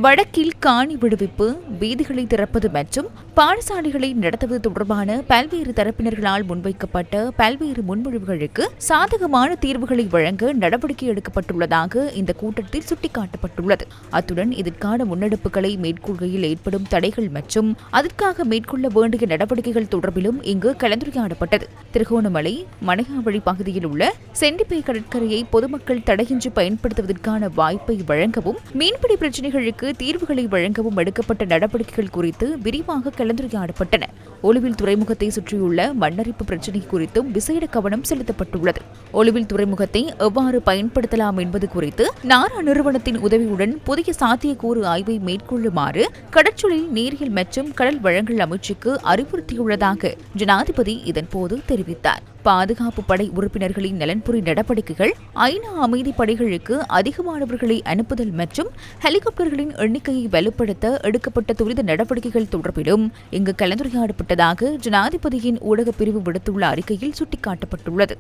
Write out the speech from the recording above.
வடக்கில் காணி விடுவிப்பு, வீதிகளை திறப்பது மற்றும் பாடசாலைகளை நடத்துவது தொடர்பான பல்வேறு தரப்பினர்களால் முன்வைக்கப்பட்ட பல்வேறு முன்மொழிவுகளுக்கு சாதகமான தீர்வுகளை வழங்க நடவடிக்கை எடுக்கப்பட்டுள்ளதாக இந்த கூட்டத்தில் சுட்டிக்காட்டப்பட்டுள்ளது. அத்துடன் இதற்கான முன்னெடுப்புகளை மேற்கொள்கையில் ஏற்படும் தடைகள் மற்றும் அதற்காக மேற்கொள்ள வேண்டிய நடவடிக்கைகள் தொடர்பிலும் இங்கு கலந்துரையாடப்பட்டது. திருகோணமலை மனையாவழி பகுதியில் உள்ள செண்டிப்பை கடற்கரையை பொதுமக்கள் தடையின்றி பயன்படுத்துவதற்கான வாய்ப்பை வழங்கவும், மீன்பிடி பிரச்சினைகளுக்கு தீர்வுகளை வழங்கவும் எடுக்கப்பட்ட நடவடிக்கைகள் குறித்து விரிவாக கலந்துரையாடப்பட்டன. ஒலுவில் துறைமுகத்தை சுற்றியுள்ள மண்ணரிப்பு பிரச்சினை குறித்தும் விசேட கவனம் செலுத்தப்பட்டுள்ளது. ஒலுவில் துறைமுகத்தை எவ்வாறு பயன்படுத்தலாம் என்பது குறித்து நாரா நிறுவனத்தின் உதவியுடன் புதிய சாத்தியக்கூறு ஆய்வை மேற்கொள்ளுமாறு கடற்சூழல், நீரியல் மற்றும் கடல் வளங்கள் அமைச்சுக்கு அறிவுறுத்தியுள்ளதாக ஜனாதிபதி இதன்போது தெரிவித்தார். பாதுகாப்பு படை உறுப்பினர்களின் நலன்புரி நடவடிக்கைகள், ஐநா அமைதி படைகளுக்கு அதிகமானவர்களை அனுப்புதல் மற்றும் ஹெலிகாப்டர்களின் எண்ணிக்கையை வலுப்படுத்த எடுக்கப்பட்ட துரித நடவடிக்கைகள் தொடர்பிலும் இங்கு கலந்துரையாடப்பட்டதாக ஜனாதிபதியின் ஊடகப் பிரிவு விடுத்துள்ள அறிக்கையில் சுட்டிக்காட்டப்பட்டுள்ளது.